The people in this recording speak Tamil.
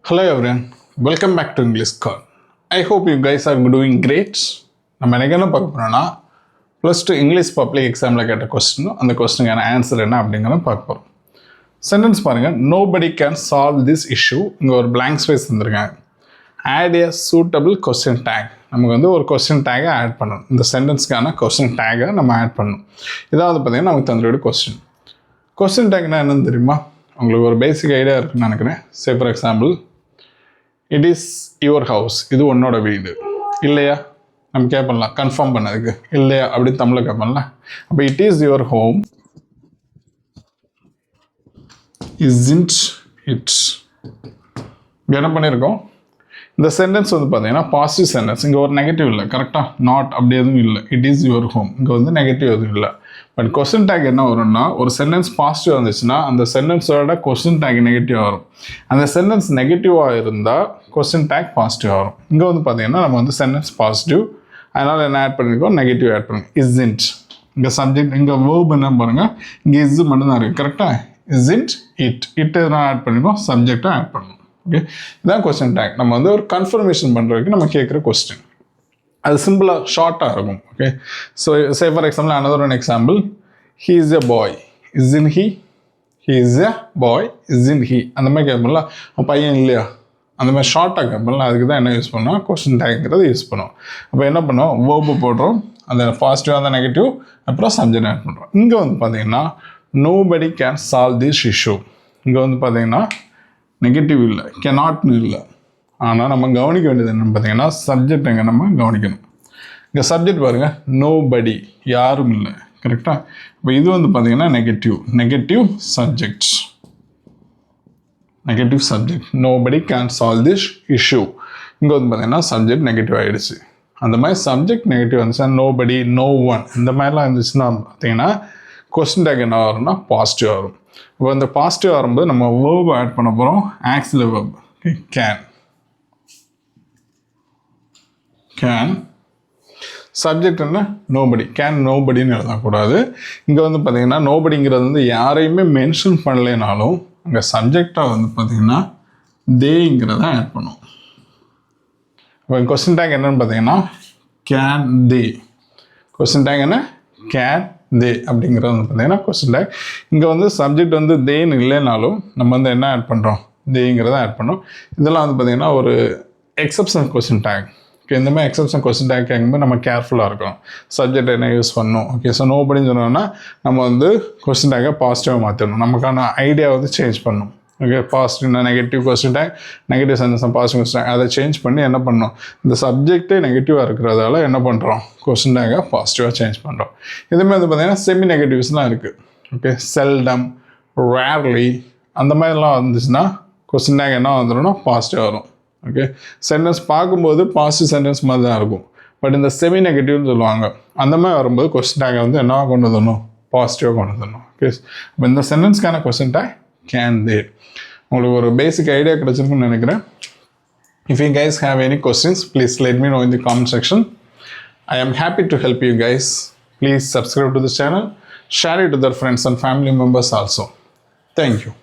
Hello everyone, welcome back to English Call. I hope you guys are doing great. நம்ம எனக்கு என்ன பார்க்க போகிறோம்னா +2 இங்கிலீஷ் பப்ளிக் எக்ஸாமில் கேட்ட கொஸ்டினும் அந்த கொஸ்டினுக்கான ஆன்சர் என்ன அப்படிங்கிறத பார்க்க போகிறோம். சென்டென்ஸ் பாருங்கள், nobody can solve this issue. இங்கே ஒரு blank ஸ்பேஸ் தந்திருக்காங்க. Add a suitable question tag. நமக்கு வந்து ஒரு கொஸ்டின் டேகை ஆட் பண்ணணும். இந்த சென்டென்ஸ்க்கான கொஸ்டின் டேகை நம்ம ஆட் பண்ணணும். இதாவது பார்த்தீங்கன்னா நமக்கு தந்துருடைய கொஸ்டின் டேக்னா என்னன்னு தெரியுமா? உங்களுக்கு ஒரு பேசிக் ஐடியா இருக்குன்னு நினைக்கிறேன். Say for example, it is your house. இது உன்னோட வீடு இல்லையா? நம்ம கேட்பலாம் கன்ஃபார்ம் பண்ணதுக்கு இல்லையா அப்படின்னு தமிழில் கேட்பல. அப்போ it is your home, isn't it. என்ன பண்ணியிருக்கோம்? இந்த சென்டென்ஸ் வந்து பார்த்தீங்கன்னா பாசிட்டிவ் சென்டென்ஸ். இங்கே ஒரு நெகட்டிவ் இல்லை, கரெக்டாக? நாட் அப்படி எதுவும் இல்லை. இட் இஸ் யுவர் ஹோம், இங்கே வந்து நெகட்டிவ் எதுவும் இல்லை. பட் கொஸ்டின் டேக் என்ன வரும்னா, ஒரு சென்டென்ஸ் பாசிட்டிவ் வந்துச்சுன்னா அந்த சென்டென்ஸோட கொஸ்டின் டேக் நெகட்டிவ் வரும். அந்த சென்டென்ஸ் நெகட்டிவாக இருந்தால் கொஸ்டின் டேக் பாசிட்டிவ் வரும். இங்கே வந்து பார்த்தீங்கன்னா நம்ம வந்து சென்டென்ஸ் பாசிட்டிவ், அதனால் என்ன ஆட் பண்ணியிருக்கோம்? நெகட்டிவ் ஆட் பண்ணுங்க. இஸ்ன்ட். இங்கே சப்ஜெக்ட், இங்கே வேர்ப் என்ன பாருங்கள், இங்கே இஸ் மட்டும் தான் இருக்குது, கரெக்டாக? Isn't it. இட் எதனா ஆட் பண்ணியிருக்கோம், சப்ஜெக்டாக ஆட் பண்ணணும். ஓகே, இதான் கொஸ்டின் டேக். நம்ம வந்து ஒரு கன்ஃபர்மேஷன் பண்ணுறதுக்கு நம்ம கேட்குற கொஸ்டின். அது சிம்பிளாக ஷார்ட்டாக இருக்கும். Okay, so say for example, another one example, he is a boy, isn't he? He is a boy, isn't he? அந்த மாதிரி கேட்போம்ல, பையன் இல்லையா? அந்த மாதிரி ஷார்ட்டாக கேட்போம்ல, அதுக்கு தான் என்ன யூஸ் பண்ணோம்? கொஸ்டின் டேக்ங்கிறது யூஸ் பண்ணுவோம். அப்போ என்ன பண்ணோம்? வேர்பு போடுறோம், அந்த பாசிட்டிவ் அந்த நெகட்டிவ், அப்புறம் சப்ஜெக்ட் ஆட் பண்ணுறோம். இங்கே வந்து பார்த்தீங்கன்னா nobody can solve this issue. இங்கே வந்து பார்த்தீங்கன்னா நெகட்டிவ் இல்லை, கெனாட்னு இல்லை. ஆனால் நம்ம கவனிக்க வேண்டியது என்னென்னு பார்த்தீங்கன்னா சப்ஜெக்ட் எங்கே நம்ம கவனிக்கணும். இங்கே சப்ஜெக்ட் பாருங்கள், நோபடி, யாரும் இல்லை, கரெக்டாக? இப்போ இது வந்து பார்த்தீங்கன்னா negative subject. Nobody can solve this issue. இங்கே வந்து பார்த்தீங்கன்னா சப்ஜெக்ட் நெகட்டிவ் ஆகிடுச்சு. அந்த மாதிரி சப்ஜெக்ட் நெகட்டிவ் வந்துச்சுன்னா நோபடி, நோ ஒன், இந்த மாதிரிலாம் இருந்துச்சுன்னா பார்த்தீங்கன்னா கொஸ்டின் டேக் என்ன வரும்னா பாசிட்டிவ் வரும். இப்போ இந்த பாசிட்டிவ் வரும்போது நம்ம வேர்ப் ஆட் பண்ண போகிறோம், ஆக்சிலரி வேர்ப். கேன். சப்ஜெக்ட் என்ன? நோபடி. கேன் நோபடின்னு எழுதக்கூடாது. இங்கே வந்து பார்த்தீங்கன்னா நோபடிங்கிறது வந்து யாரையுமே மென்ஷன் பண்ணலைனாலும் அங்கே சப்ஜெக்டாக வந்து பார்த்தீங்கன்னா தேங்கிறத ஆட் பண்ணும். இப்போ கொஸ்டின் டேக் என்னன்னு பார்த்தீங்கன்னா கேன் தே. கொஸ்டின் டேக் என்ன? கேன் தே அப்படிங்கிறது வந்து பார்த்தீங்கன்னா கொஸ்டின் டேக். இங்கே வந்து சப்ஜெக்ட் வந்து தேன்னு இல்லைனாலும் நம்ம வந்து என்ன ஆட் பண்ணுறோம்? தேங்கிறத ஆட் பண்ணோம். இதெல்லாம் வந்து பார்த்தீங்கன்னா ஒரு எக்ஸப்ஷனல் கொஸ்டின் டேக். ஓகே, இந்த மாதிரி எக்ஸப்ஷன் கொஸ்டின் டேக் கேட்கும்போது நம்ம கேர்ஃபுல்லாக இருக்கணும். சப்ஜெக்ட் என்ன யூஸ் பண்ணணும். ஓகே, ஸோ நோபடின்னு சொன்னோம்னா நம்ம வந்து கொஸ்டின் டேக்கை பாசிட்டிவாக மாற்றணும். நமக்கான ஐடியா வந்து சேஞ்ச் பண்ணணும். ஓகே, பாசிட்டிவ்னா negative question tag, negative sentence positive question tag, அதை சேஞ்ச் பண்ணி என்ன பண்ணணும்? இந்த சப்ஜெக்டே நெகட்டிவாக இருக்கிறதால என்ன பண்ணுறோம்? கொஸ்டின் டேக்கை பாசிட்டிவாக சேஞ்ச் பண்ணுறோம். இதுமாதிரி வந்து பார்த்தீங்கன்னா செமி நெகட்டிவ்ஸ்லாம் இருக்குது. ஓகே, செல்டம், ரேர்லி, அந்த மாதிரிலாம் வந்துச்சுன்னா கொஸ்டின் டேக் என்ன வந்துடும்னா பாசிட்டிவ் வரும். ஓகே, சென்டென்ஸ் பார்க்கும்போது பாசிட்டிவ் சென்டென்ஸ் மாதிரி தான் இருக்கும். பட் இந்த செமி நெகட்டிவ்னு சொல்லுவாங்க, அந்த மாதிரி வரும்போது கொஸ்டின் டேக்கை வந்து என்ன கொண்டு வந்துடணும்? பாசிட்டிவாக கொண்டு வந்துடணும். ஓகே, இப்போ இந்த சென்டென்ஸ்க்கான கொஸ்டின் டேக் கேன் தே. உங்களுக்கு ஒரு பேசிக் ஐடியா கிடச்சிருக்குன்னு நினைக்கிறேன். If you guys have any questions, please let me know in the comment section. I am happy to help you guys. Please subscribe to the channel, share it to their friends and family members also. Thank you.